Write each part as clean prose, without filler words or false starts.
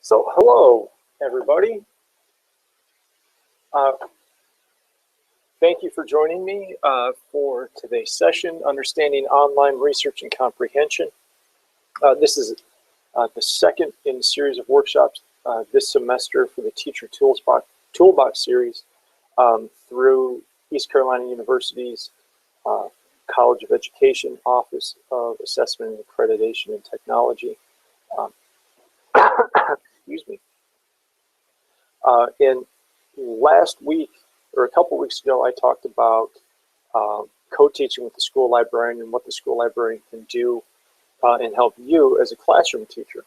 So hello, everybody. Thank you for joining me for today's session, Understanding Online Research and Comprehension. This is the second in a series of workshops this semester for the Teacher Toolbox series through East Carolina University's College of Education Office of Assessment and Accreditation and Technology. Excuse me. And last week, or a couple weeks ago, I talked about co-teaching with the school librarian and what the school librarian can do and help you as a classroom teacher.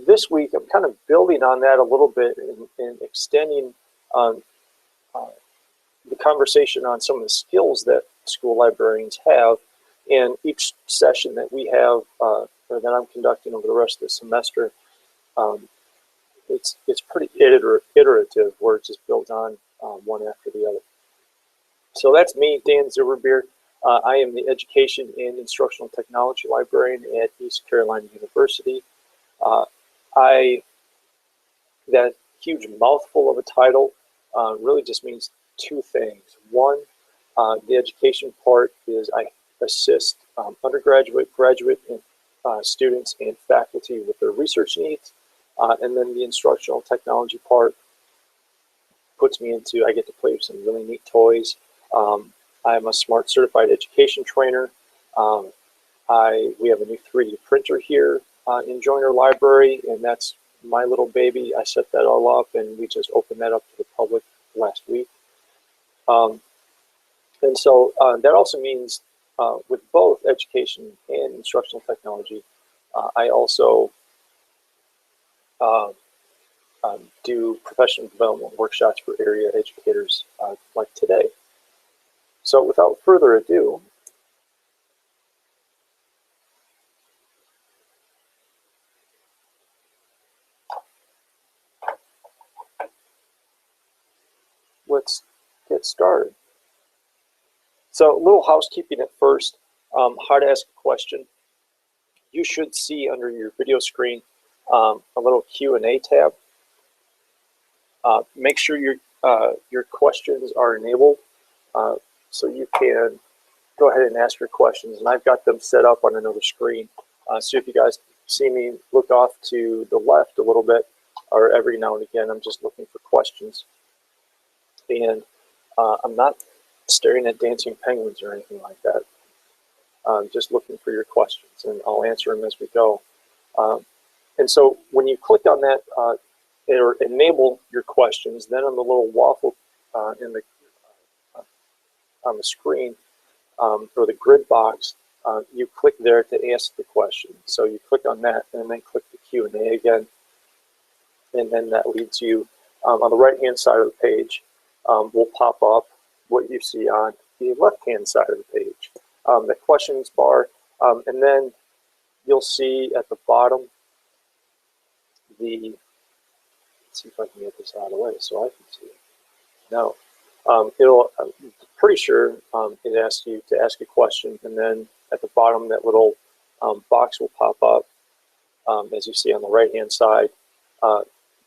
This week, I'm kind of building on that a little bit and extending the conversation on some of the skills that school librarians have. And each session that we have, or that I'm conducting over the rest of the semester, it's pretty iterative, where it's just built on one after the other. So that's me, Dan Zuberbeer. I am the Education and Instructional Technology Librarian at East Carolina University. That huge mouthful of a title really just means two things. One, the education part is I assist undergraduate, graduate, and students and faculty with their research needs. And then the instructional technology part puts me into, I get to play with some really neat toys. I'm a SMART certified education trainer. We have a new 3D printer here in Joiner Library, and that's my little baby. I set that all up, and we just opened that up to the public last week. And so that also means with both education and instructional technology, I also do professional development workshops for area educators like today. So without further ado, let's get started. So a little housekeeping at first, how to ask a question. You should see under your video screen a little Q&A tab. Make sure your questions are enabled so you can go ahead and ask your questions. And I've got them set up on another screen. So if you guys see me look off to the left a little bit, or every now and again, I'm just looking for questions. And I'm not staring at dancing penguins or anything like that. I'm just looking for your questions, and I'll answer them as we go. And so when you click on that or enable your questions, then on the little waffle on the screen or the grid box, you click there to ask the question. So you click on that and then click the Q&A again, and then that leads you on the right-hand side of the page. Will pop up what you see on the left-hand side of the page, the questions bar, and then you'll see at the bottom let's see if I can get this out of the way so I can see it. No, I'm pretty sure it asks you to ask a question, and then at the bottom that little box will pop up, as you see on the right-hand side.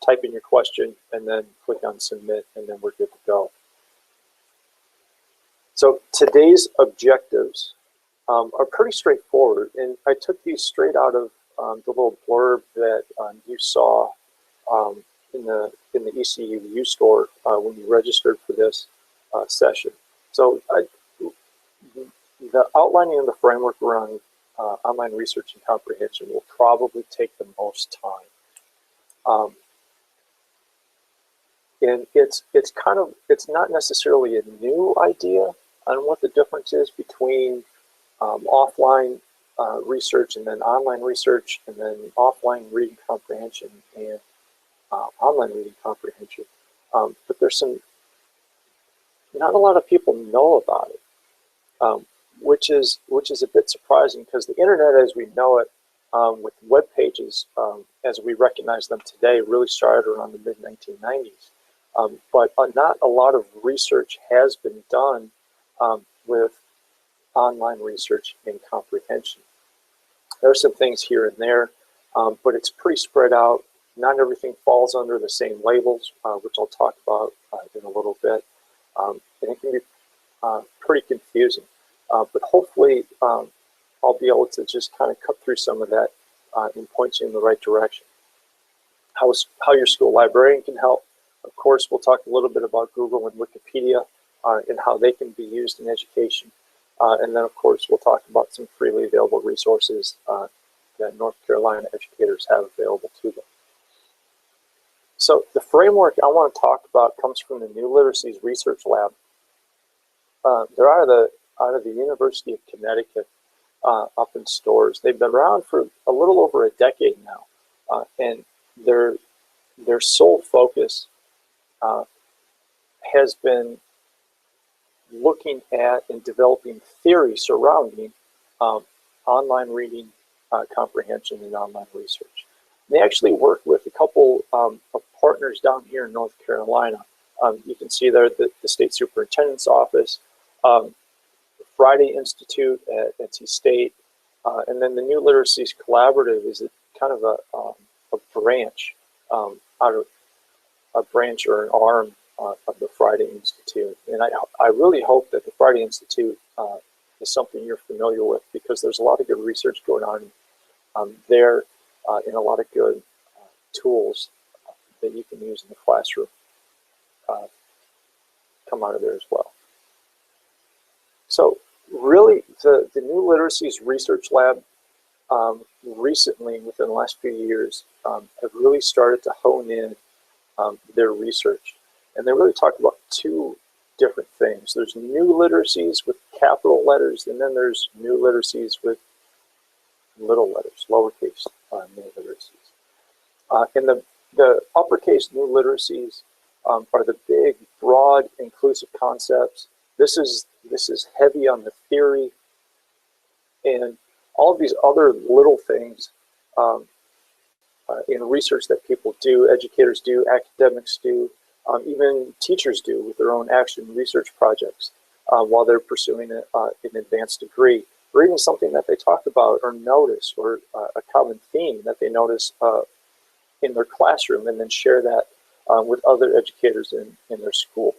Type in your question and then click on submit, and then we're good to go. So today's objectives are pretty straightforward, and I took these straight out of the little blurb that you saw in the ECU store when you registered for this session. So the outlining of the framework around online research and comprehension will probably take the most time. And it's not necessarily a new idea on what the difference is between offline research and then online research, and then offline reading comprehension and online reading comprehension. But there's not a lot of people know about it, which is a bit surprising, because the internet as we know it, with web pages as we recognize them today, really started around the mid-1990s. But not a lot of research has been done with online research and comprehension. There are some things here and there, but it's pretty spread out. Not everything falls under the same labels, which I'll talk about in a little bit. And it can be pretty confusing. But hopefully I'll be able to just kind of cut through some of that and point you in the right direction. How your school librarian can help. Of course, we'll talk a little bit about Google and Wikipedia and how they can be used in education. And then, of course, we'll talk about some freely available resources that North Carolina educators have available to them. So the framework I want to talk about comes from the New Literacies Research Lab. They're out of the University of Connecticut up in Stores. They've been around for a little over a decade now, and their sole focus has been looking at and developing theory surrounding online reading comprehension and online research. They actually work with a couple of partners down here in North Carolina. You can see there the State Superintendent's Office, Friday Institute at NC State, and then the New Literacies Collaborative is kind of a branch out of a branch or an arm of the Friday Institute. And I really hope that the Friday Institute is something you're familiar with, because there's a lot of good research going on there and a lot of good tools that you can use in the classroom come out of there as well. So really, the New Literacies Research Lab recently, within the last few years, have really started to hone in their research. And they really talk about two different things. There's new literacies with capital letters, and then there's new literacies with little letters, lowercase new literacies. And the uppercase new literacies are the big, broad, inclusive concepts. This is heavy on the theory, and all of these other little things in research that people do, educators do, academics do, even teachers do with their own action research projects while they're pursuing an advanced degree, or even something that they talk about or notice, or a common theme that they notice in their classroom, and then share that with other educators in their school.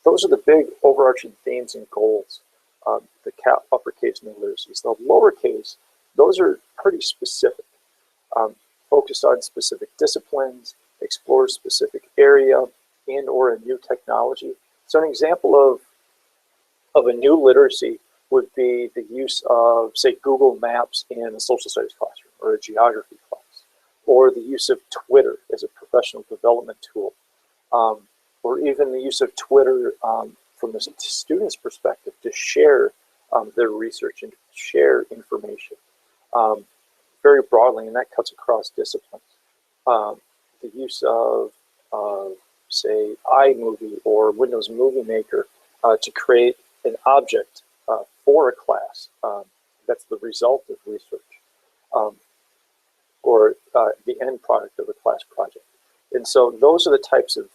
Those are the big overarching themes and goals, the uppercase new literacies. The lowercase, those are pretty specific, focused on specific disciplines, explore specific area and or a new technology. So an example of a new literacy would be the use of, say, Google Maps in a social studies classroom or a geography class, or the use of Twitter as a professional development tool, or even the use of Twitter from the student's perspective to share their research and share information very broadly, and that cuts across disciplines. The use of, say, iMovie or Windows Movie Maker to create an object for a class that's the result of research, or the end product of a class project. And so those are the types of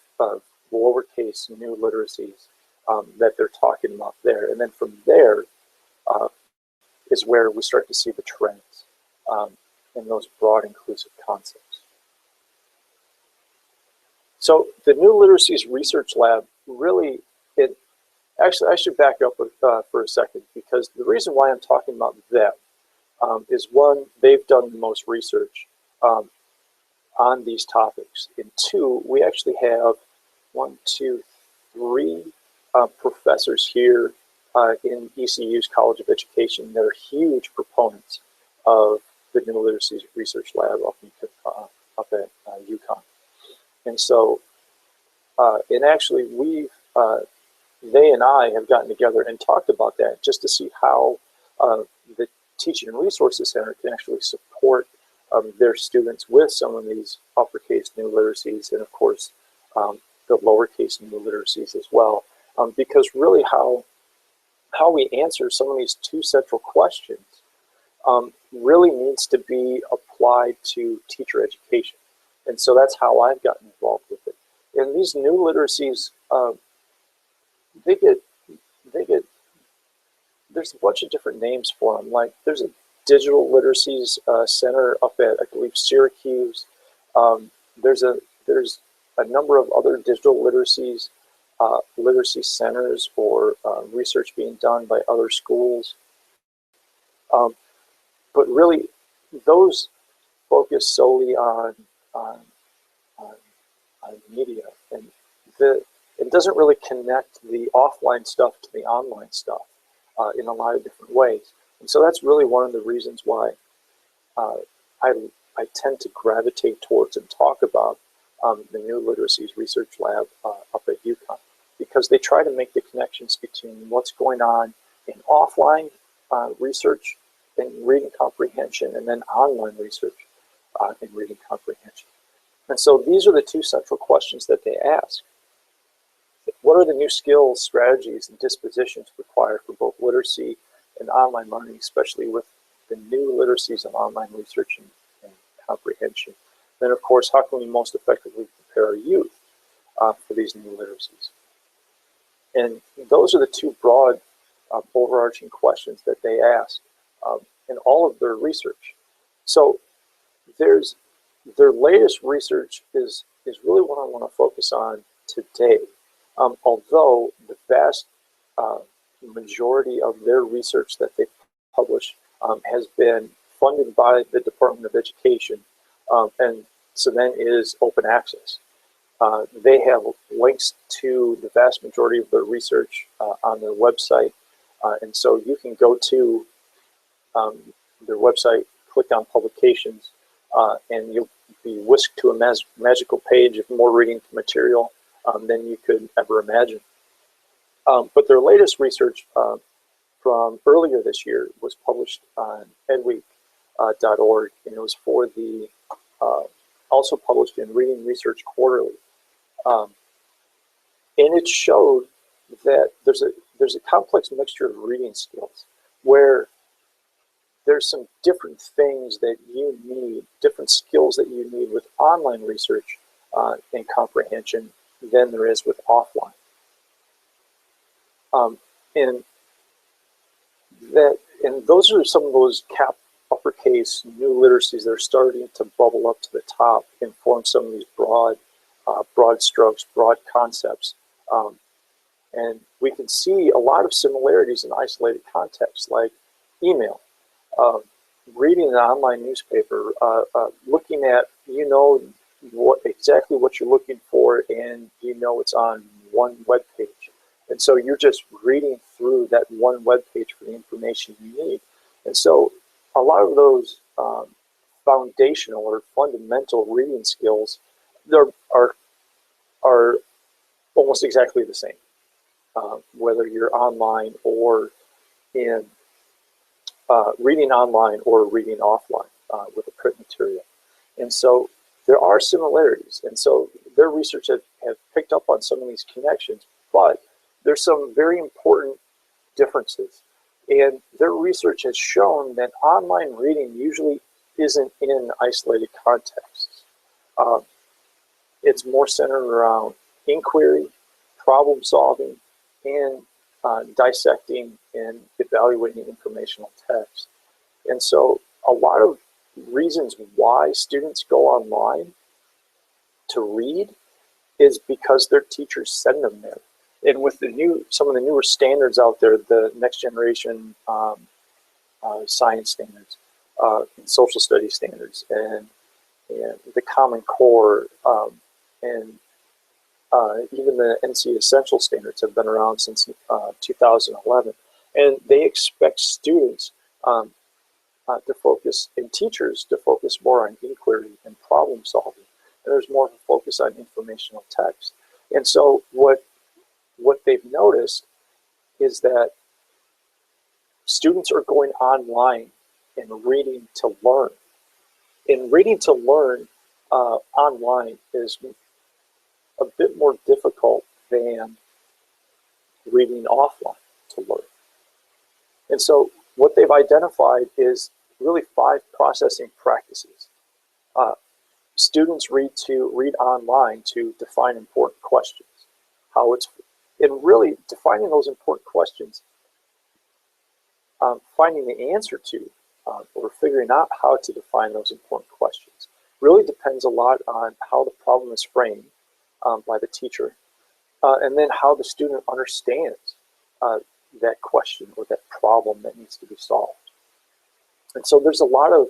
lowercase new literacies that they're talking about there. And then from there is where we start to see the trends in those broad inclusive concepts. So the New Literacies Research Lab really, actually I should back up for a second, because the reason why I'm talking about them is, one, they've done the most research on these topics, and two, we actually have 3 professors here in ECU's College of Education that are huge proponents of the New Literacies Research Lab up at UConn. And so, and actually they and I have gotten together and talked about that just to see how the Teaching and Resources Center can actually support their students with some of these uppercase new literacies, and of course the lowercase new literacies as well, because really how we answer some of these two central questions really needs to be applied to teacher education. And so that's how I've gotten involved with it. And these new literacies, they get, there's a bunch of different names for them. Like there's digital literacies center up at, I believe, Syracuse. There's a number of other digital literacies, literacy centers or research being done by other schools. But really, those focus solely on media, and it doesn't really connect the offline stuff to the online stuff in a lot of different ways. And so that's really one of the reasons why I tend to gravitate towards and talk about the New Literacies Research Lab up at UConn, because they try to make the connections between what's going on in offline research in reading comprehension and then online research in reading comprehension. And so these are the two central questions that they ask. What are the new skills, strategies, and dispositions required for both literacy and online learning, especially with the new literacies and online research and comprehension? Then, of course, how can we most effectively prepare our youth for these new literacies? And those are the two broad overarching questions that they ask in all of their research. So their latest research is really what I want to focus on today. Although the vast majority of their research that they publish has been funded by the Department of Education, and so then is open access. They have links to the vast majority of their research on their website, and so you can go to their website, click on publications, and you'll be whisked to a magical page of more reading material than you could ever imagine. But their latest research from earlier this year was published on edweek.org, and it was for the, also published in Reading Research Quarterly. And it showed that there's a complex mixture of reading skills where there's some different things that you need, different skills that you need with online research and comprehension than there is with offline. And those are some of those uppercase new literacies that are starting to bubble up to the top and form some of these broad strokes, broad concepts. And we can see a lot of similarities in isolated contexts, like email, reading an online newspaper, looking at, exactly what you're looking for, and it's on one web page. And so you're just reading through that one web page for the information you need. And so a lot of those foundational or fundamental reading skills are almost exactly the same, whether you're online or in reading online or reading offline with the print material. And so there are similarities. And so their research have picked up on some of these connections, but there's some very important differences. And their research has shown that online reading usually isn't in isolated contexts. It's more centered around inquiry, problem solving, and dissecting and evaluating informational text. And so a lot of reasons why students go online to read is because their teachers send them there. And with some of the newer standards out there, the next generation science standards, and social studies standards, and the Common Core, and even the NC Essential standards have been around since 2011. And they expect students to focus, and teachers to focus more on inquiry and problem solving. And there's more of a focus on informational text. And so what they've noticed is that students are going online and reading to learn. And reading to learn online is a bit more difficult than reading offline to learn. And so what they've identified is really 5 processing practices. Students read online to define important questions, and really defining those important questions, finding the answer to or figuring out how to define those important questions. Really depends a lot on how the problem is framed by the teacher, and then how the student understands that question or that problem that needs to be solved. And so there's a lot of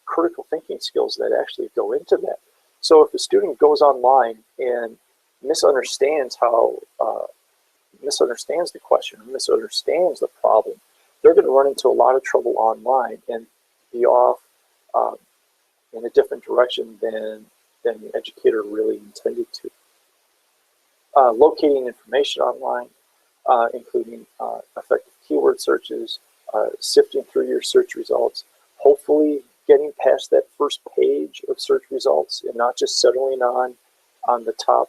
critical thinking skills that actually go into that. So if a student goes online and misunderstands misunderstands the question, misunderstands the problem, they're going to run into a lot of trouble online and be off in a different direction than the educator really intended to. Locating information online, including effective keyword searches, sifting through your search results, hopefully getting past that first page of search results and not just settling on the top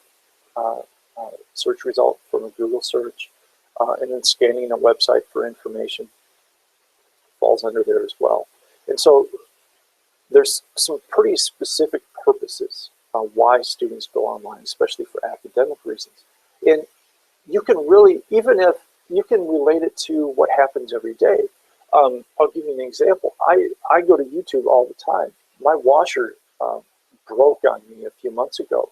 search result from a Google search, and then scanning a website for information falls under there as well. And so there's some pretty specific purposes why students go online, especially for academic reasons. And you can really, even if you can relate it to what happens every day. I'll give you an example. I go to YouTube all the time. My washer broke on me a few months ago.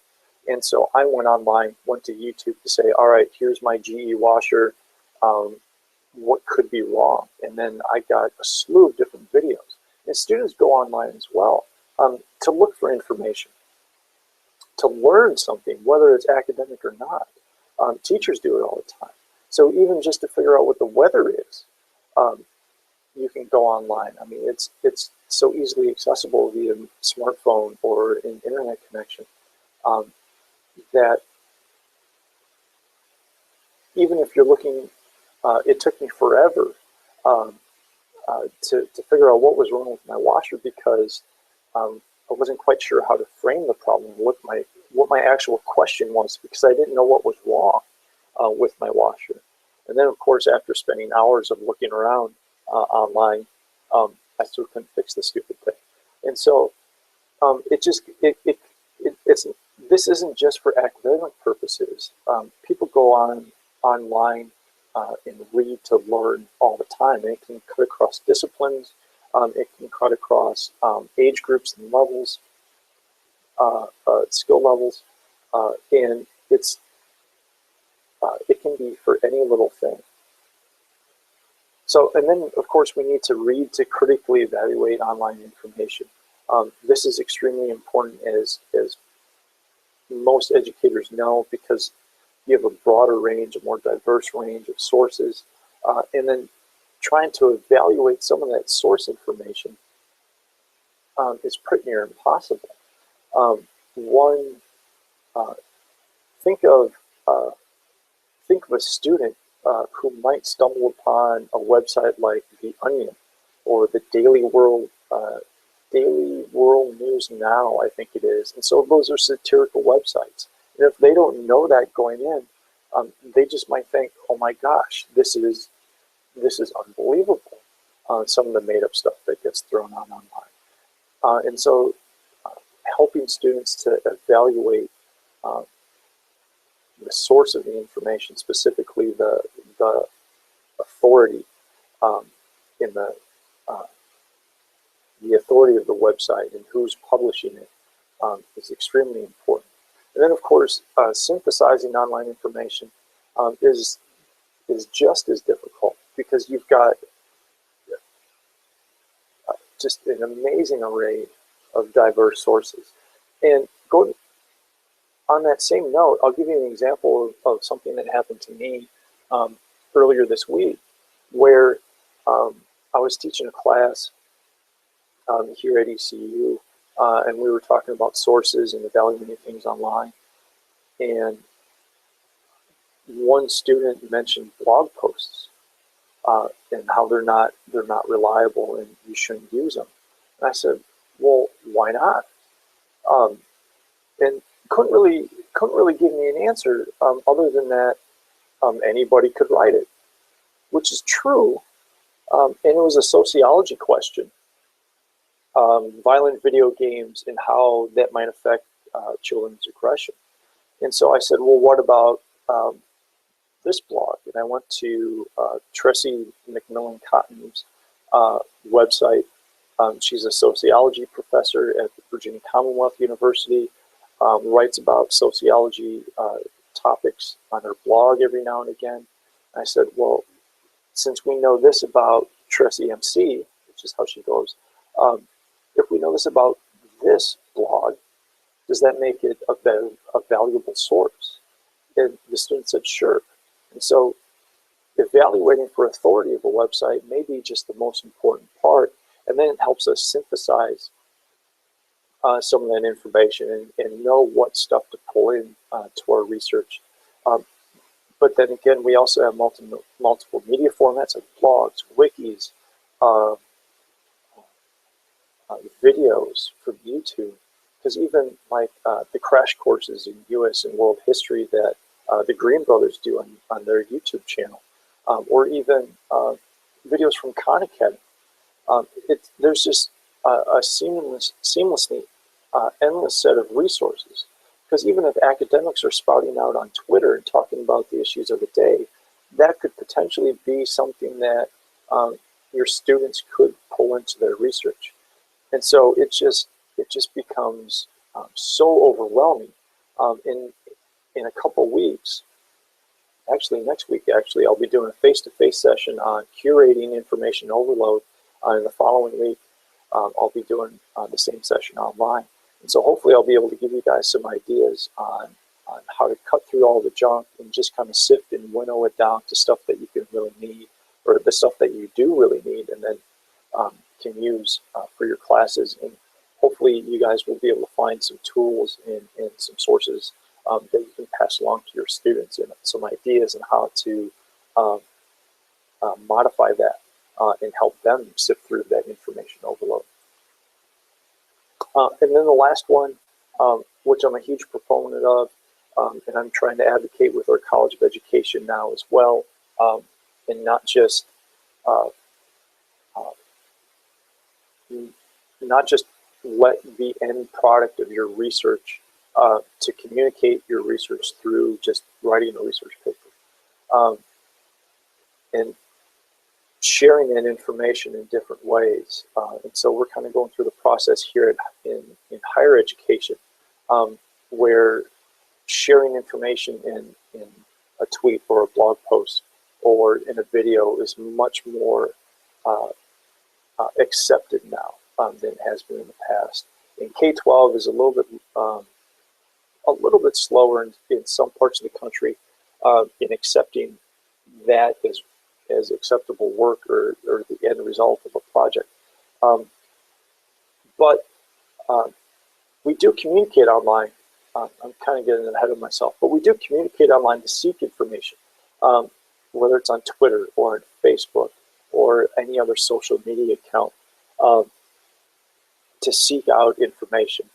And so I went online, went to YouTube to say, all right, here's my GE washer. What could be wrong? And then I got a slew of different videos. And students go online as well to look for information, to learn something, whether it's academic or not. Teachers do it all the time. So even just to figure out what the weather is, you can go online. I mean, it's so easily accessible via smartphone or an internet connection that even if you're looking, it took me forever to figure out what was wrong with my washer because I wasn't quite sure how to frame the problem, what my actual question was, because I didn't know what was wrong with my washer. And then, of course, after spending hours of looking around online, I still couldn't fix the stupid thing. And so this isn't just for academic purposes. People go online and read to learn all the time. And it can cut across disciplines. It can cut across age groups and levels, skill levels, and it can be for any little thing. So, and then of course we need to read to critically evaluate online information. This is extremely important, as most educators know, because you have a broader range, a more diverse range of sources, and then trying to evaluate some of that source information is pretty near impossible. Think of a student who might stumble upon a website like The Onion or the Daily World News Now, I think it is. And so those are satirical websites. And if they don't know that going in, they just might think, oh my gosh, this is unbelievable. Some of the made up stuff that gets thrown on online. And so helping students to evaluate the source of the information, specifically the authority in the authority of the website and who's publishing it is extremely important. And then, of course, synthesizing online information is just as difficult because you've got just an amazing array of diverse sources. And going on that same note, I'll give you an example of something that happened to me earlier this week, where I was teaching a class here at ECU, and we were talking about sources and evaluating things online. And one student mentioned blog posts and how they're not reliable and you shouldn't use them. And I said, well, why not? And couldn't really give me an answer other than that anybody could write it, which is true. And it was a sociology question. Violent video games and how that might affect children's aggression. And so I said, well, what about this blog? And I went to Tressie McMillan Cotton's website. She's a sociology professor at the Virginia Commonwealth University, writes about sociology topics on her blog every now and again. And I said, well, since we know this about Tressie MC, which is how she goes, if we know this about this blog, does that make it a valuable source? And the student said, sure. And so evaluating for authority of a website may be just the most important part, and then it helps us synthesize some of that information and know what stuff to pull in to our research. But then again, we also have multiple media formats like blogs, wikis, videos from YouTube, because even like the crash courses in US and world history that the Green Brothers do on their YouTube channel, or even videos from Khan Academy. There's just a seamlessly endless set of resources. Because even if academics are spouting out on Twitter and talking about the issues of the day, that could potentially be something that your students could pull into their research. And so it just becomes so overwhelming. In a couple weeks, actually next week, I'll be doing a face-to-face session on curating information overload. In the following week, I'll be doing the same session online. And so hopefully I'll be able to give you guys some ideas on how to cut through all the junk and just kind of sift and winnow it down to stuff that you can really need, or the stuff that you do really need, and then can use for your classes. And hopefully you guys will be able to find some tools and some sources that you can pass along to your students, and some ideas on how to modify that and help them sift through that information overload. And then the last one, which I'm a huge proponent of, and I'm trying to advocate with our College of Education now as well, and not just let the end product of your research to communicate your research through just writing a research paper, and sharing that information in different ways. And so we're kind of going through the process here in higher education, where sharing information in a tweet or a blog post or in a video is much more accepted now than it has been in the past. And K-12 is a little bit slower in some parts of the country in accepting that as acceptable work or the end result of a project. But we do communicate online. I'm kind of getting ahead of myself, but we do communicate online to seek information, whether it's on Twitter or on Facebook or any other social media account, to seek out information.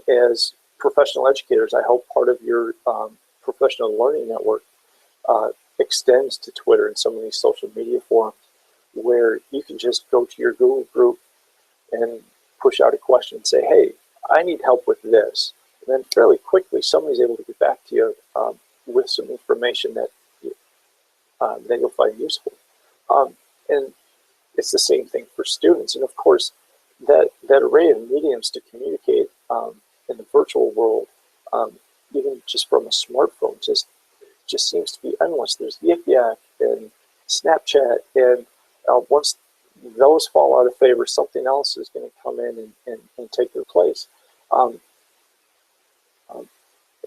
As professional educators, I hope part of your professional learning network extends to Twitter and some of these social media forums, where you can just go to your Google group and push out a question and say, hey, I need help with this. And then fairly quickly, somebody's able to get back to you with some information that you'll find useful. And it's the same thing for students. And of course, that array of mediums to communicate in the virtual world, even just from a smartphone, just seems to be endless. There's Yik Yak and Snapchat, and once those fall out of favor, something else is going to come in and take their place. And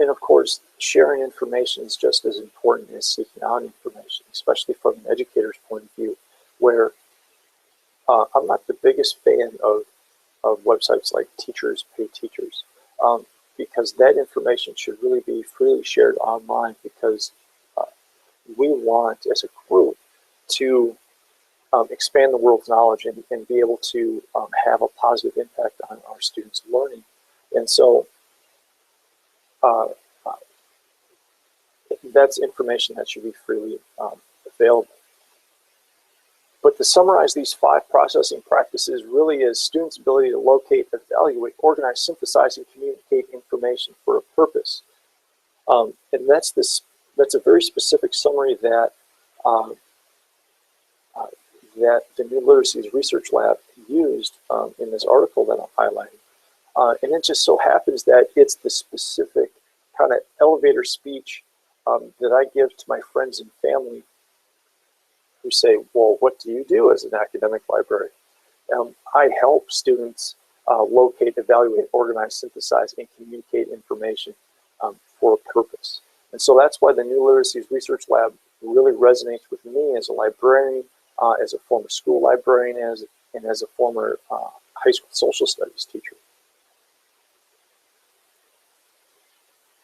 of course, sharing information is just as important as seeking out information, especially from an educator's point of view, where I'm not the biggest fan of websites like Teachers Pay Teachers, because that information should really be freely shared online, because we want, as a group, to expand the world's knowledge and be able to have a positive impact on our students' learning. And so that's information that should be freely available. But to summarize these 5 processing practices really is students' ability to locate, evaluate, organize, synthesize, and communicate information for a purpose. And that's a very specific summary that that the New Literacies Research Lab used in this article that I'm highlighting. And it just so happens that it's the specific kind of elevator speech that I give to my friends and family who say, well, what do you do as an academic librarian? I help students locate, evaluate, organize, synthesize, and communicate information for a purpose. And so that's why the New Literacies Research Lab really resonates with me as a librarian, as a former school librarian, and as a former high school social studies teacher.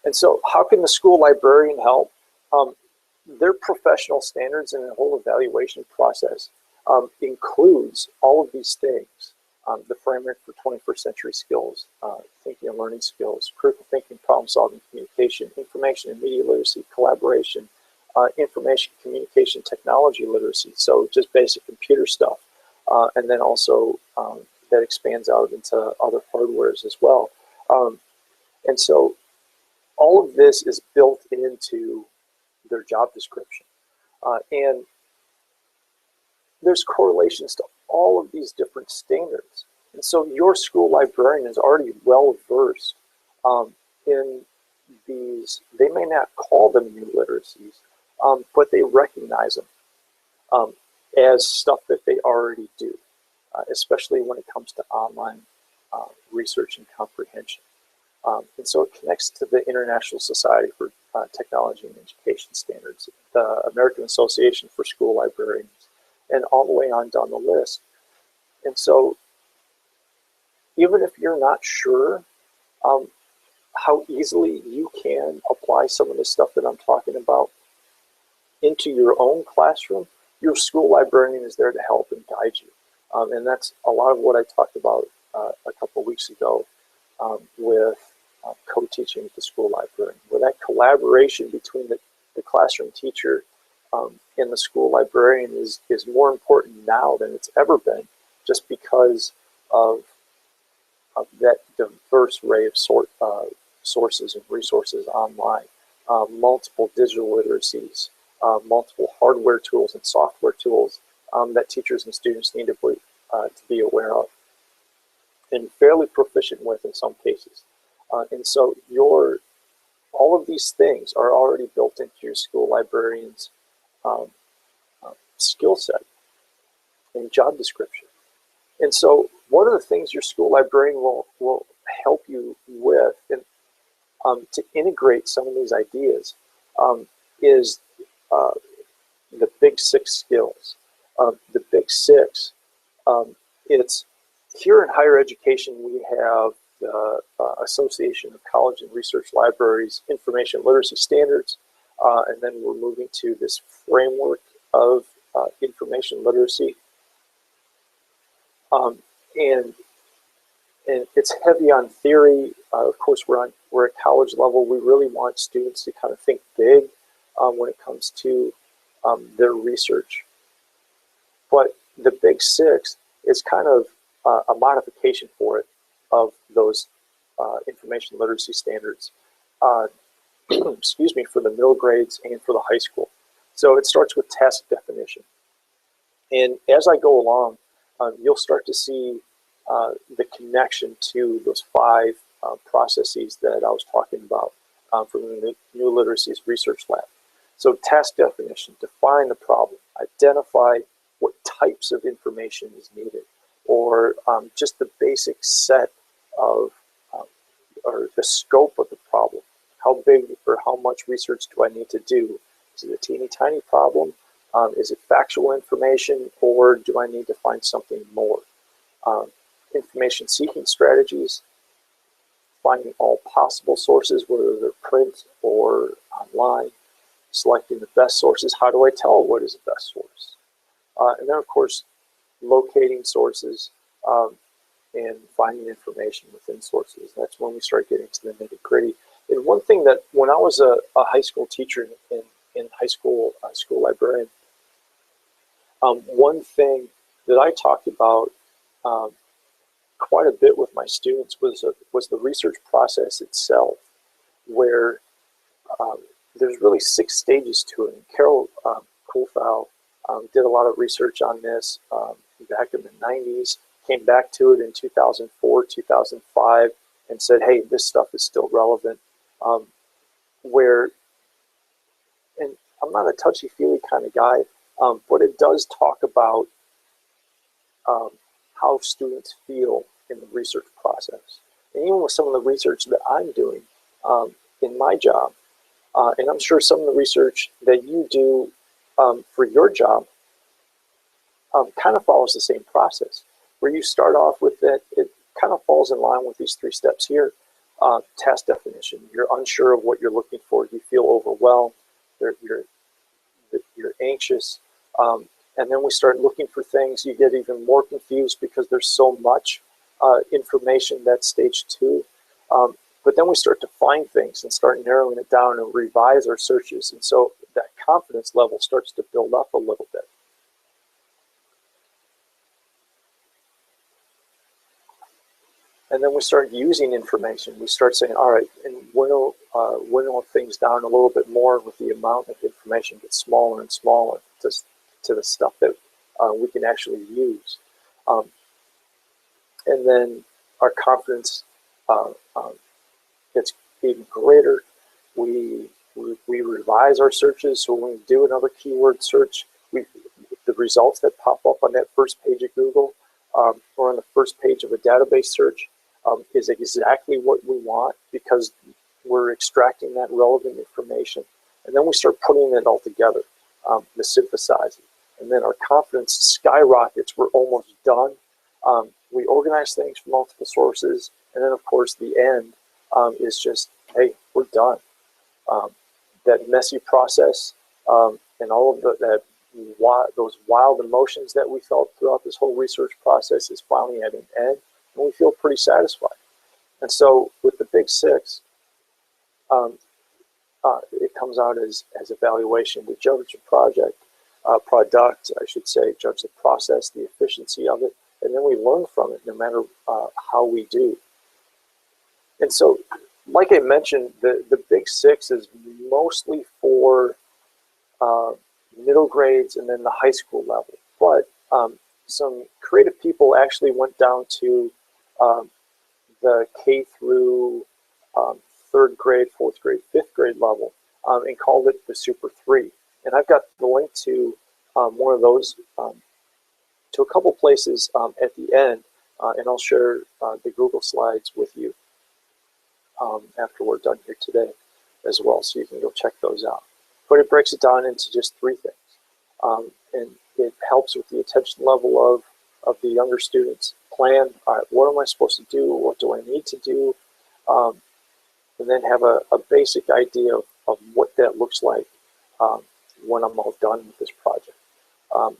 And so how can the school librarian help? Their professional standards and the whole evaluation process includes all of these things. The framework for 21st century skills, thinking and learning skills, critical thinking, problem solving, communication, information and media literacy, collaboration, information communication technology literacy, so just basic computer stuff, and then also that expands out into other hardwares as well. And so all of this is built into their job description. And there's correlations to all of these different standards. And so your school librarian is already well versed in these. They may not call them new literacies, but they recognize them as stuff that they already do, especially when it comes to online research and comprehension. And so it connects to the International Society for Technology and Education Standards, the American Association for School Librarians, and all the way on down the list. And so even if you're not sure how easily you can apply some of the stuff that I'm talking about into your own classroom, your school librarian is there to help and guide you. And that's a lot of what I talked about a couple of weeks ago with co-teaching with the school librarian, where that collaboration between the classroom teacher and the school librarian is more important now than it's ever been, just because of that diverse array of sources and resources online, multiple digital literacies, multiple hardware tools and software tools that teachers and students need to be aware of and fairly proficient with in some cases. And so all of these things are already built into your school librarian's skill set and job description. And so one of the things your school librarian will help you with and to integrate some of these ideas is the Big Six skills. The Big Six, it's here in higher education, we have the Association of College and Research Libraries Information Literacy Standards, and then we're moving to this framework of information literacy. And it's heavy on theory. Of course, we're at college level. We really want students to kind of think big when it comes to their research. But the Big Six is kind of a modification for it of those information literacy standards, excuse me, for the middle grades and for the high school. So it starts with task definition. And as I go along, you'll start to see the connection to those 5 processes that I was talking about from the New Literacies Research Lab. So task definition, define the problem, identify what types of information is needed, or just the basic set of, or the scope of the problem. How big or how much research do I need to do? Is it a teeny tiny problem? Is it factual information, or do I need to find something more? Information seeking strategies, finding all possible sources, whether they're print or online, selecting the best sources. How do I tell what is the best source? And then, of course, locating sources and finding information within sources. That's when we start getting to the nitty-gritty. And one thing that, when I was a high school teacher in high school, school librarian, one thing that I talked about quite a bit with my students was the research process itself, where there's really 6 stages to it. And Carol Kulthau did a lot of research on this back in the 90s, came back to it in 2004, 2005, and said, hey, this stuff is still relevant. And I'm not a touchy-feely kind of guy, but it does talk about how students feel in the research process. And even with some of the research that I'm doing in my job, and I'm sure some of the research that you do for your job kind of follows the same process, where you start off with that. It kind of falls in line with these 3 steps here. Task definition. You're unsure of what you're looking for. You feel overwhelmed. You're anxious. And then we start looking for things. You get even more confused because there's so much information. That's stage 2. But then we start to find things and start narrowing it down and revise our searches. And so that confidence level starts to build up a little bit. And then we start using information. We start saying, all right, and winnow things down a little bit more with the amount of information gets smaller and smaller to the stuff that we can actually use. And then our confidence gets even greater. We revise our searches. So when we do another keyword search, the results that pop up on that first page of Google or on the first page of a database search is exactly what we want, because we're extracting that relevant information. And then we start putting it all together, the synthesizing. And then our confidence skyrockets. We're almost done. We organize things from multiple sources. And then, of course, the end is just, hey, we're done. That messy process and all of those wild emotions that we felt throughout this whole research process is finally at an end, and we feel pretty satisfied. And so with the big 6, it comes out as evaluation. We judge the product, I should say, judge the process, the efficiency of it, and then we learn from it no matter how we do. And so, like I mentioned, the big 6 is mostly for middle grades and then the high school level. But some creative people actually went down to the K through 3rd grade, 4th grade, 5th grade level and called it the Super 3. And I've got the link to one of those to a couple places at the end, and I'll share the Google slides with you after we're done here today as well, so you can go check those out. But it breaks it down into just 3 things. And it helps with the attention level of the younger students. Plan, all right, what am I supposed to do? What do I need to do? And then have a basic idea of what that looks like when I'm all done with this project.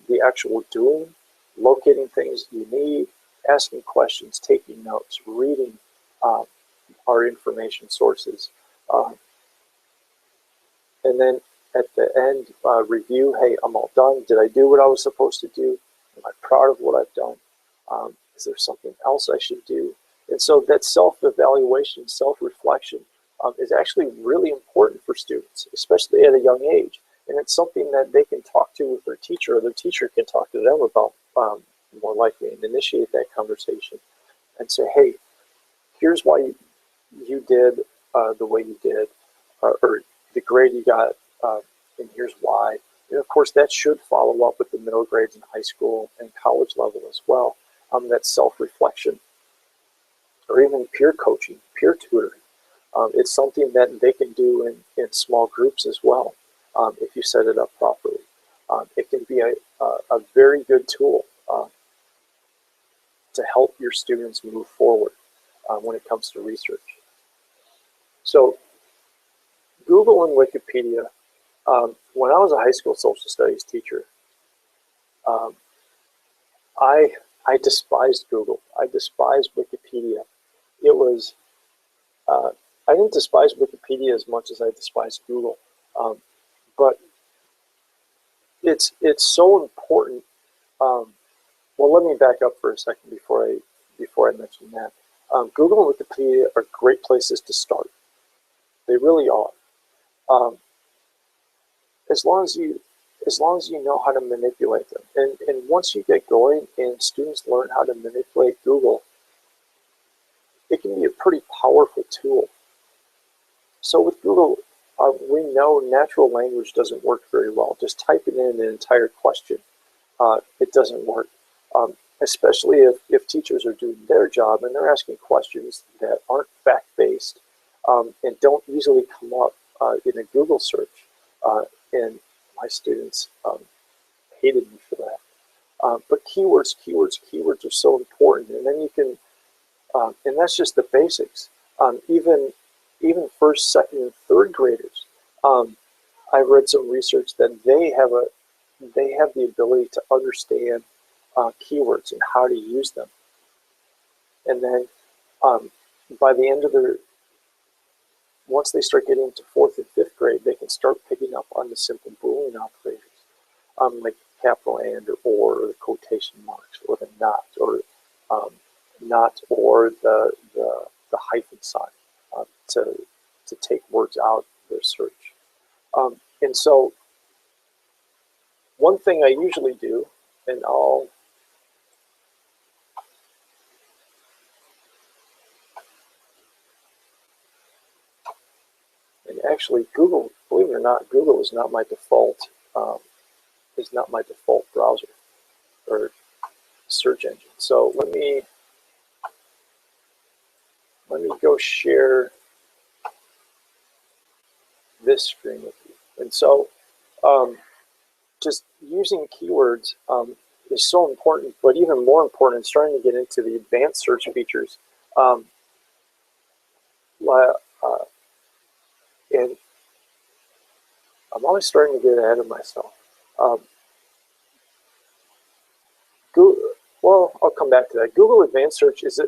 The actual doing, locating things you need, asking questions, taking notes, reading our information sources. And then at the end, review, hey, I'm all done. Did I do what I was supposed to do? Am I proud of what I've done? Is there something else I should do? And so that self-evaluation, self-reflection is actually really important for students, especially at a young age. And it's something that they can talk to with their teacher, or their teacher can talk to them about more likely, and initiate that conversation and say, hey, here's why you did the way you did, or the grade you got, and here's why. And of course, that should follow up with the middle grades in high school and college level as well. That self-reflection, or even peer coaching, peer tutoring. It's something that they can do in small groups as well, if you set it up properly. It can be a very good tool to help your students move forward when it comes to research. So Google and Wikipedia, when I was a high school social studies teacher, I despised Google. I despised Wikipedia. It was, I didn't despise Wikipedia as much as I despised Google, but it's so important. Well, let me back up for a second before I mention that. Google and Wikipedia are great places to start. They really are. As long as you, as long as you know how to manipulate them. And once you get going and students learn how to manipulate Google, it can be a pretty powerful tool. So with Google, we know natural language doesn't work very well. Just typing in an entire question, it doesn't work. Especially if teachers are doing their job and they're asking questions that aren't fact-based and don't easily come up in a Google search. And my students hated me for that. But keywords are so important. And then you can, and that's just the basics. Even first, second, and third graders, I read some research that they have the ability to understand keywords and how to use them. And then by the end of once they start getting into fourth and fifth grade, they can start picking up on the simple Boolean operators, like capital and or the quotation marks or the not or the hyphen sign to take words out of their search. And so one thing I usually do, and actually Google, believe it or not, Google is not my default browser or search engine. So let me go share this screen with you. And so just using keywords is so important, but even more important, starting to get into the advanced search features. And I'm always starting to get ahead of myself. Well, I'll come back to that. Google Advanced Search is a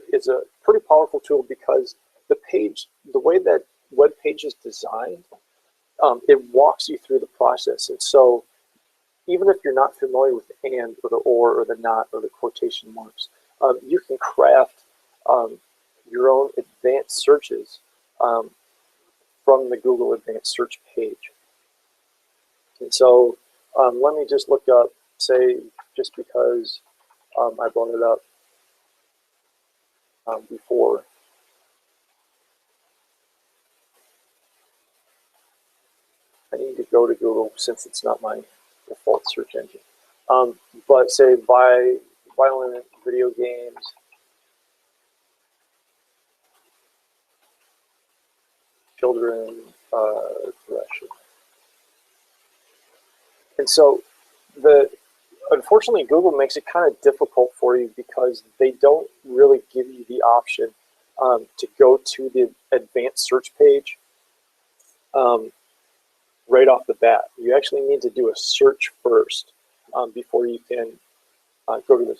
pretty powerful tool because the way that web page is designed, it walks you through the process. And so even if you're not familiar with the and or the or the not or the quotation marks, you can craft your own advanced searches from the Google Advanced Search page. And so let me just look up, say, just because I brought it up before. I need to go to Google since it's not my default search engine. But say violent video games, children, aggression. And so unfortunately, Google makes it kind of difficult for you because they don't really give you the option to go to the advanced search page right off the bat. You actually need to do a search first before you can go to the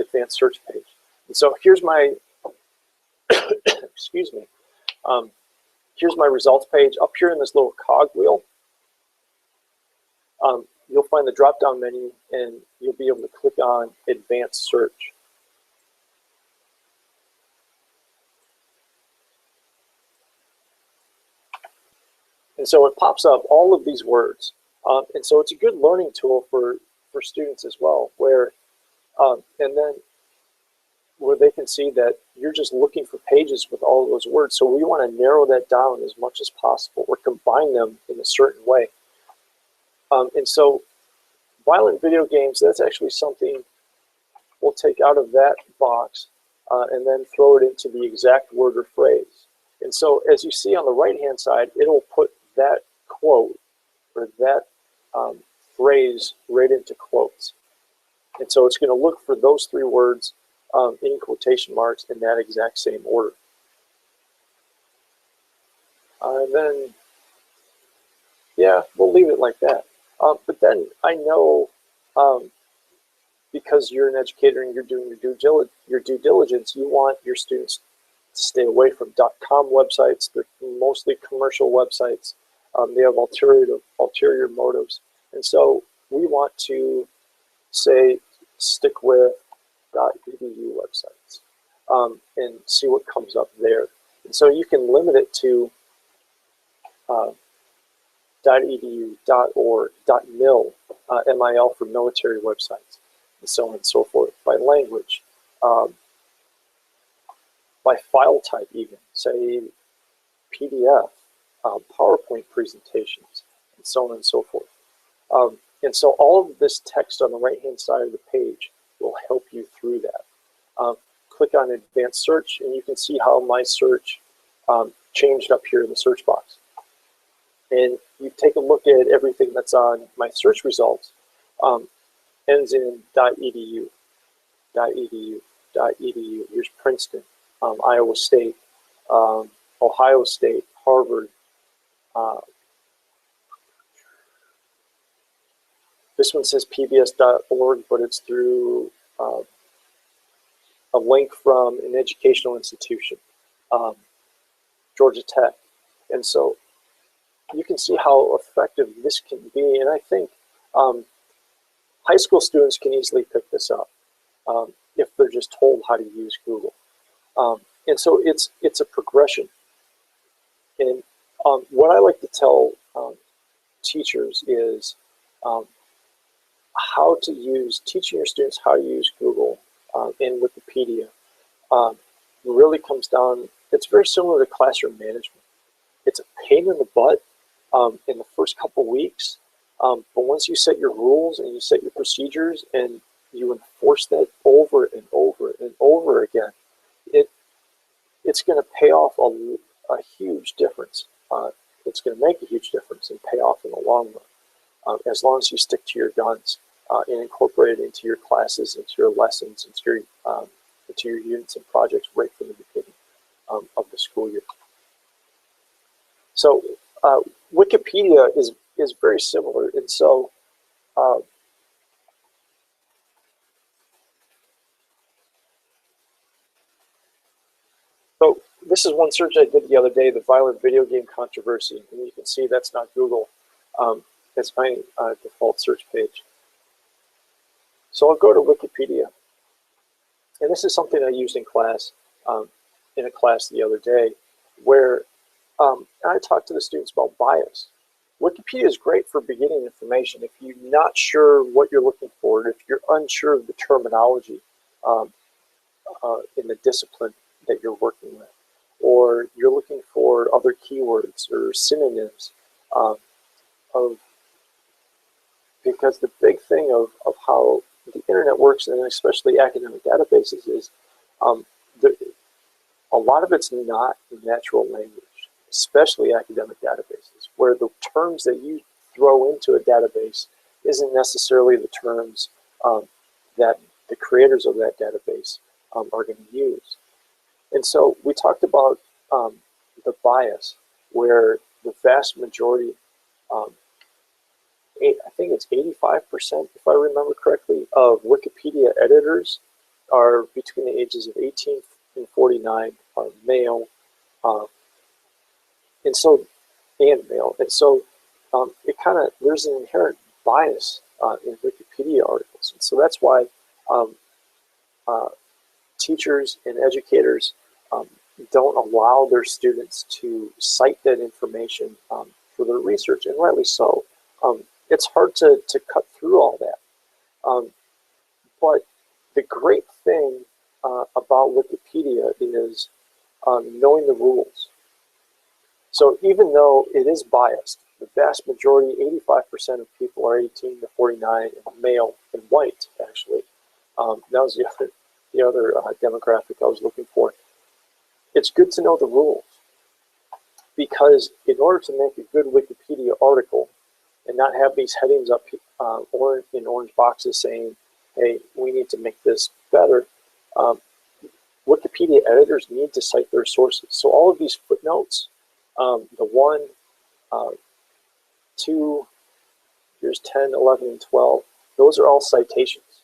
advanced search page. And so here's my, excuse me, here's my results page. Up here in this little cog wheel, you'll find the drop-down menu and you'll be able to click on Advanced Search. And so it pops up all of these words. And so it's a good learning tool for students as well, where they can see that you're just looking for pages with all of those words. So we want to narrow that down as much as possible or combine them in a certain way. And so violent video games, that's actually something we'll take out of that box and then throw it into the exact word or phrase. And so as you see on the right-hand side, it'll put that quote or that phrase right into quotes. And so it's going to look for those three words in quotation marks in that exact same order. And then, yeah, we'll leave it like that. But then I know, because you're an educator and you're doing your due diligence, you want your students to stay away from .com websites. They're mostly commercial websites. They have ulterior motives. And so we want to say stick with .edu websites and see what comes up there. And so you can limit it to .edu, .org, .mil, MIL for military websites, and so on and so forth, by language, by file type even, say PDF, PowerPoint presentations, and so on and so forth. And so all of this text on the right-hand side of the page will help you through that. Click on Advanced Search, and you can see how my search changed up here in the search box. And you take a look at everything that's on my search results, ends in .edu, .edu, .edu. Here's Princeton, Iowa State, Ohio State, Harvard. This one says pbs.org, but it's through a link from an educational institution, Georgia Tech. And so you can see how effective this can be. And I think high school students can easily pick this up if they're just told how to use Google. And so it's a progression. And what I like to tell teachers is how to use, teaching your students how to use Google and Wikipedia really comes down, it's very similar to classroom management. It's a pain in the butt in the first couple weeks, but once you set your rules and you set your procedures and you enforce that over and over and over again, it's going to pay off a huge difference. It's going to make a huge difference and pay off in the long run, as long as you stick to your guns and incorporate it into your classes, into your lessons, into your units and projects right from the beginning of the school year. So Wikipedia is very similar, and so this is one search I did the other day, the violent video game controversy, and you can see that's not Google. That's my default search page. So I'll go to Wikipedia, and this is something I used in class, in a class the other day, where I talked to the students about bias. Wikipedia is great for beginning information. If you're not sure what you're looking for, if you're unsure of the terminology in the discipline that you're working with, or you're looking for other keywords or synonyms, because the big thing of how the internet works, and especially academic databases, is a lot of it's not natural language, especially academic databases, where the terms that you throw into a database isn't necessarily the terms that the creators of that database are going to use. And so we talked about the bias, where the vast majority, I think it's 85%, if I remember correctly, of Wikipedia editors are between the ages of 18 and 49, are male, and male. And so it kind of, there's an inherent bias in Wikipedia articles. And so that's why teachers and educators don't allow their students to cite that information for their research, and rightly so. It's hard to cut through all that. But the great thing about Wikipedia is knowing the rules. So even though it is biased, the vast majority, 85% of people are 18 to 49, and male and white, actually. That was the other demographic I was looking for. It's good to know the rules, because in order to make a good Wikipedia article and not have these headings up in orange boxes saying, hey, we need to make this better, Wikipedia editors need to cite their sources. So all of these footnotes, the 1, 2, here's 10, 11, and 12, those are all citations.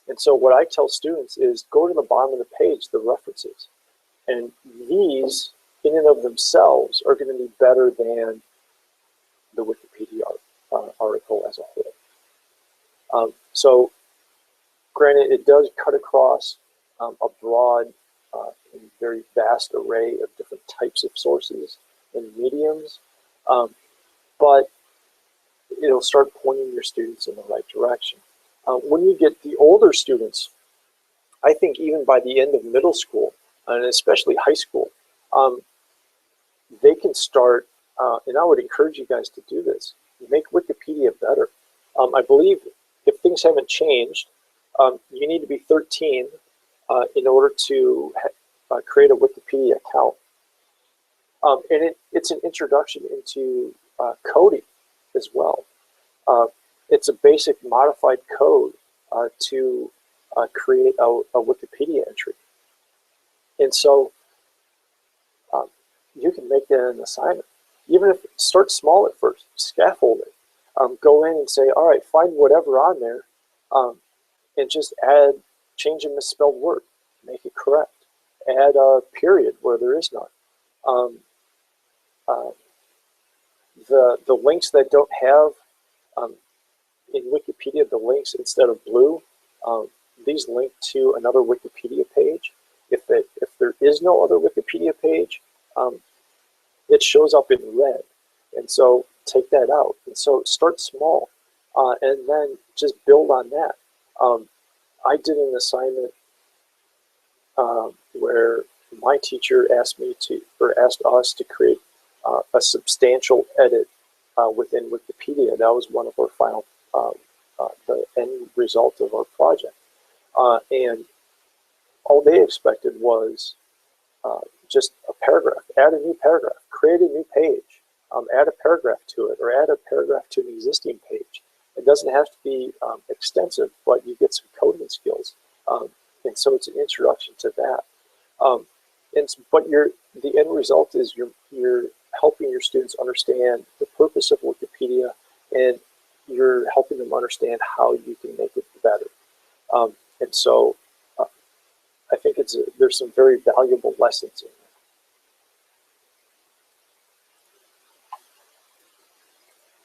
And so what I tell students is go to the bottom of the page, the references. And these, in and of themselves, are going to be better than the Wikipedia article as a whole. So, granted, it does cut across a broad and very vast array of different types of sources and mediums. but it'll start pointing your students in the right direction. When you get the older students, I think even by the end of middle school, and especially high school, they can start, and I would encourage you guys to do this, make Wikipedia better. I believe if things haven't changed, you need to be 13 in order to create a Wikipedia account. And it's an introduction into coding as well. It's a basic modified code to create a Wikipedia entry. And so you can make that an assignment. Even if start small at first, scaffold it. Go in and say, all right, find whatever on there and just change a misspelled word, make it correct. Add a period where there is none. The links that don't have, in Wikipedia, the links instead of blue, these link to another Wikipedia page. If there is no other Wikipedia page, it shows up in red. And so take that out. And so start small and then just build on that. I did an assignment where my teacher asked us to create a substantial edit within Wikipedia. That was one of our final, the end result of our project. And all they expected was just a paragraph, add a new paragraph, create a new page, add a paragraph to it, or add a paragraph to an existing page. It doesn't have to be extensive, but you get some coding skills. And so it's an introduction to that. But the end result is you're helping your students understand the purpose of Wikipedia, and you're helping them understand how you can make it better. And so I think there's some very valuable lessons in there.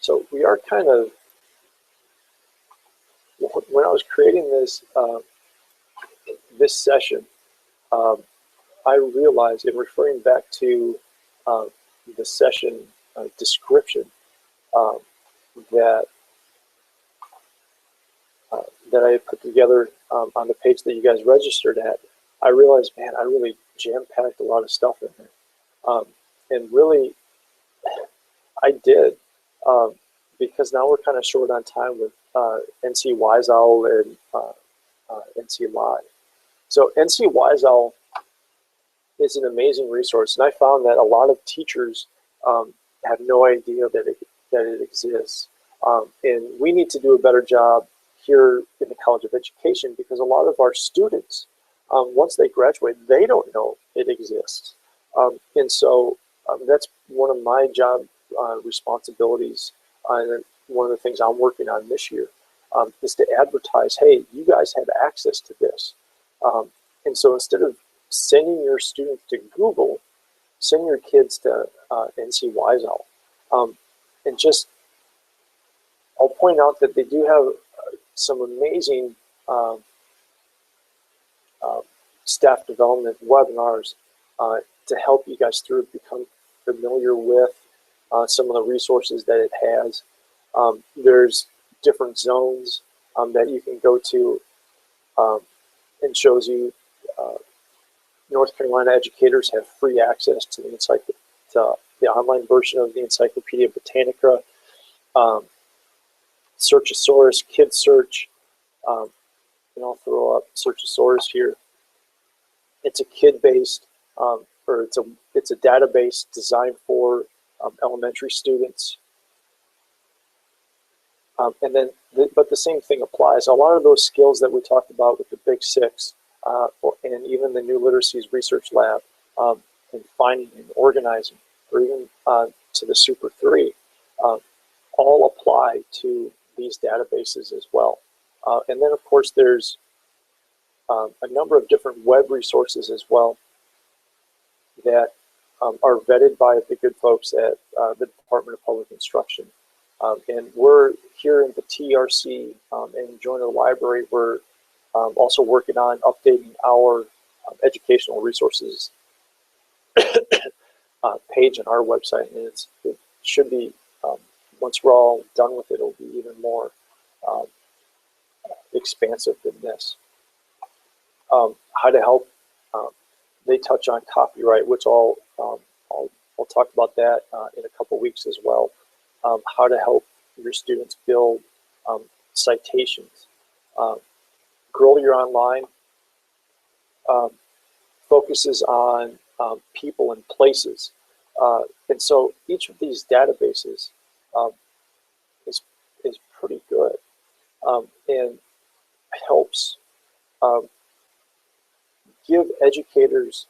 So we are kind of, when I was creating this this session, I realized, in referring back to the session description, that I had put together on the page that you guys registered at, I realized, man, I really jam-packed a lot of stuff in there. And really, I did, because now we're kind of short on time with NC WiseOwl and NC Live. So NC WiseOwl is an amazing resource, and I found that a lot of teachers have no idea that it exists. And we need to do a better job here in the College of Education, because a lot of our students, once they graduate, they don't know it exists. And so that's one of my job responsibilities, and one of the things I'm working on this year, is to advertise, hey, you guys have access to this. And so instead of sending your students to Google, send your kids to NC WiseOwl. And just, I'll point out that they do have some amazing staff development webinars to help you guys through become familiar with some of the resources that it has. There's different zones that you can go to, and shows you North Carolina educators have free access to the online version of the Encyclopedia Britannica, Searchosaurus, Kid Search, and I'll throw up Searchosaurus here. It's a kid-based, or it's a database designed for elementary students. And then, but the same thing applies. A lot of those skills that we talked about with the Big Six, and even the New Literacies Research Lab, and finding and organizing, or even to the Super 3, all apply to these databases as well. And then, of course, there's a number of different web resources as well that are vetted by the good folks at the Department of Public Instruction. And we're here in the TRC and Joiner Library, we're also working on updating our educational resources page on our website, and it should be once we're all done with it, it'll be even more expansive than this. How to help, they touch on copyright, which I'll talk about that in a couple weeks as well. How to help your students build citations. Grow Your Online focuses on people and places. And so each of these databases is pretty good and helps give educators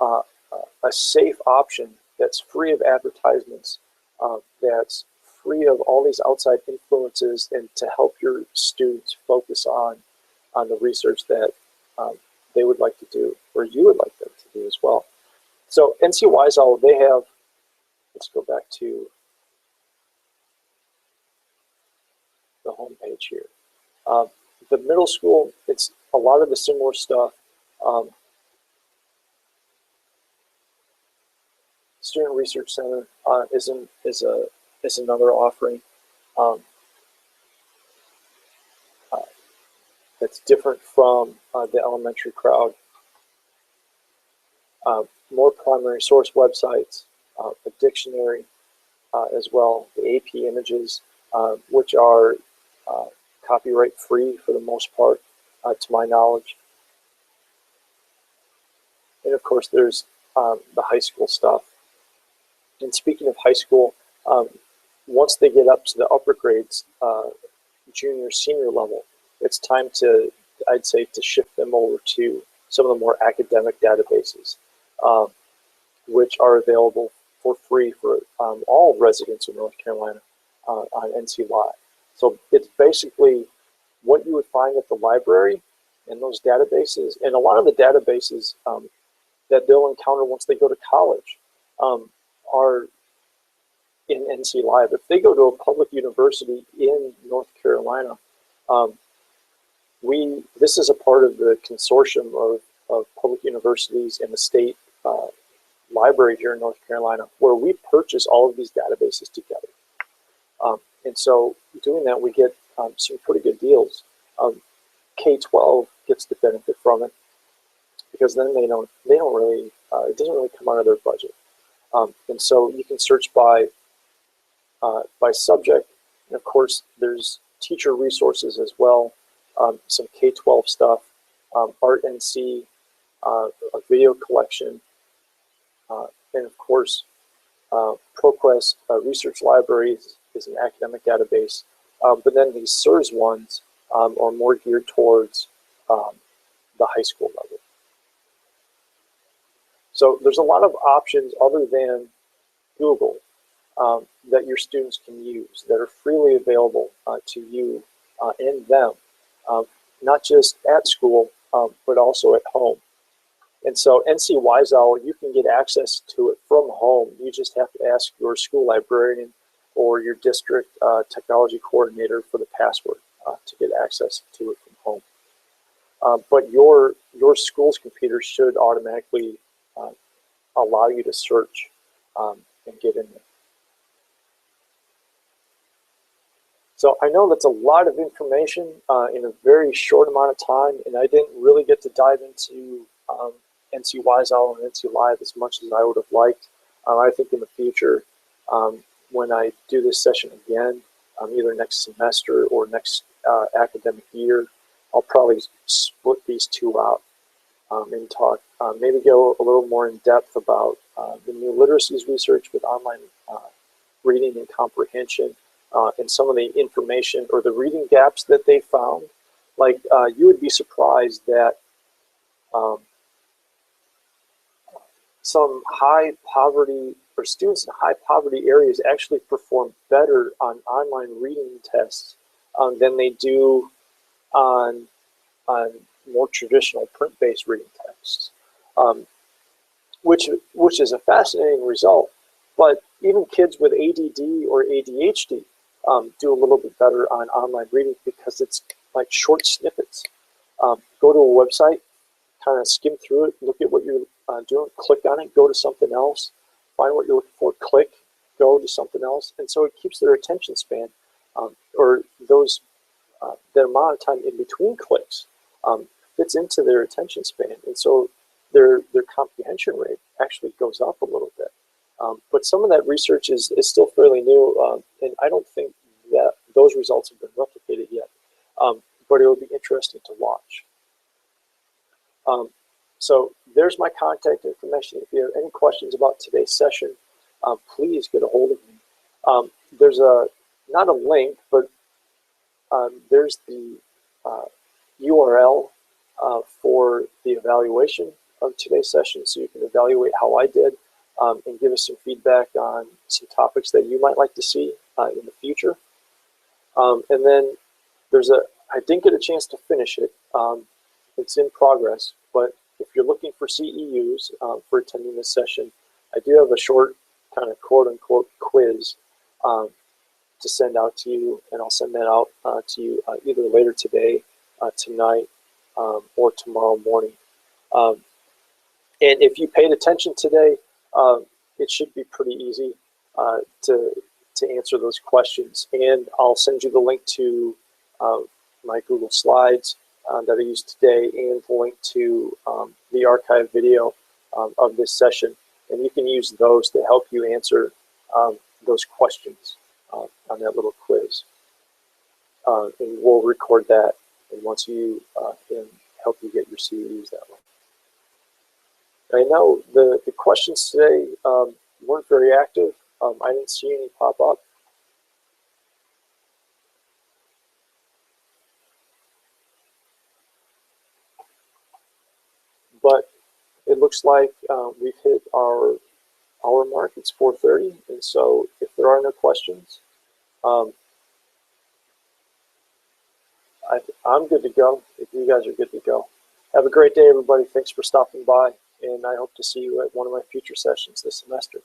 a safe option that's free of advertisements, that's free of all these outside influences, and to help your students focus on the research that they would like to do, or you would like them to do as well. So NC WiseOwl, they have, let's go back to the home page here. The middle school, it's a lot of the similar stuff. Student Research Center is another offering that's different from the elementary crowd. More primary source websites, a dictionary as well, the AP images, which are copyright free for the most part, to my knowledge. And of course, there's the high school stuff. And speaking of high school, once they get up to the upper grades, junior, senior level, it's time to, I'd say, to shift them over to some of the more academic databases, which are available for free for all residents of North Carolina on NC Live. So it's basically what you would find at the library in those databases, and a lot of the databases that they'll encounter once they go to college are in NC Live. If they go to a public university in North Carolina, this is a part of the consortium of public universities in the state library here in North Carolina, where we purchase all of these databases together. And so doing that, we get some pretty good deals. K-12 gets the benefit from it because then they don't really, it doesn't really come out of their budget. And so you can search by subject, and of course there's teacher resources as well, some K-12 stuff, Art NC, a video collection, and of course ProQuest Research Library is an academic database, but then these SIRS ones are more geared towards the high school level. So there's a lot of options other than Google that your students can use that are freely available to you and them, not just at school, but also at home. And so NC WiseOwl, you can get access to it from home. You just have to ask your school librarian or your district technology coordinator for the password to get access to it from home. But your school's computer should automatically allow you to search and get in there. So I know that's a lot of information in a very short amount of time, and I didn't really get to dive into NC WiseOwl and NC Live as much as I would have liked. I think in the future, when I do this session again, either next semester or next academic year, I'll probably split these two out and talk, maybe go a little more in depth about the new literacies research with online reading and comprehension, and some of the information or the reading gaps that they found. Like you would be surprised that some high poverty or students in high poverty areas actually perform better on online reading tests than they do on more traditional print-based reading tests, which is a fascinating result. But even kids with ADD or ADHD do a little bit better on online reading because it's like short snippets. Go to a website, kind of skim through it, look at what you're doing, click on it, go to something else, find what you're looking for, click, go to something else, and so it keeps their attention span, or those that amount of time in between clicks fits into their attention span, and so their comprehension rate actually goes up a little bit. But some of that research is still fairly new, and I don't think that those results have been replicated yet, but it will be interesting to watch. So there's my contact information. If you have any questions about today's session, please get a hold of me. There's not a link, but there's the URL for the evaluation of today's session, so you can evaluate how I did and give us some feedback on some topics that you might like to see in the future. And then there's I didn't get a chance to finish it. It's in progress, but if you're looking for CEUs for attending this session, I do have a short kind of quote-unquote quiz to send out to you, and I'll send that out to you either later today, tonight, or tomorrow morning. And if you paid attention today, it should be pretty easy to answer those questions. And I'll send you the link to my Google Slides that I used today, and the link to the archive video of this session. And you can use those to help you answer those questions on that little quiz. And we'll record that, and once you and help you get your CEUs that way. I know the questions today weren't very active. I didn't see any pop up. But it looks like we've hit our hour mark. It's 4:30, and so if there are no questions, I'm good to go. If you guys are good to go. Have a great day, everybody. Thanks for stopping by, and I hope to see you at one of my future sessions this semester.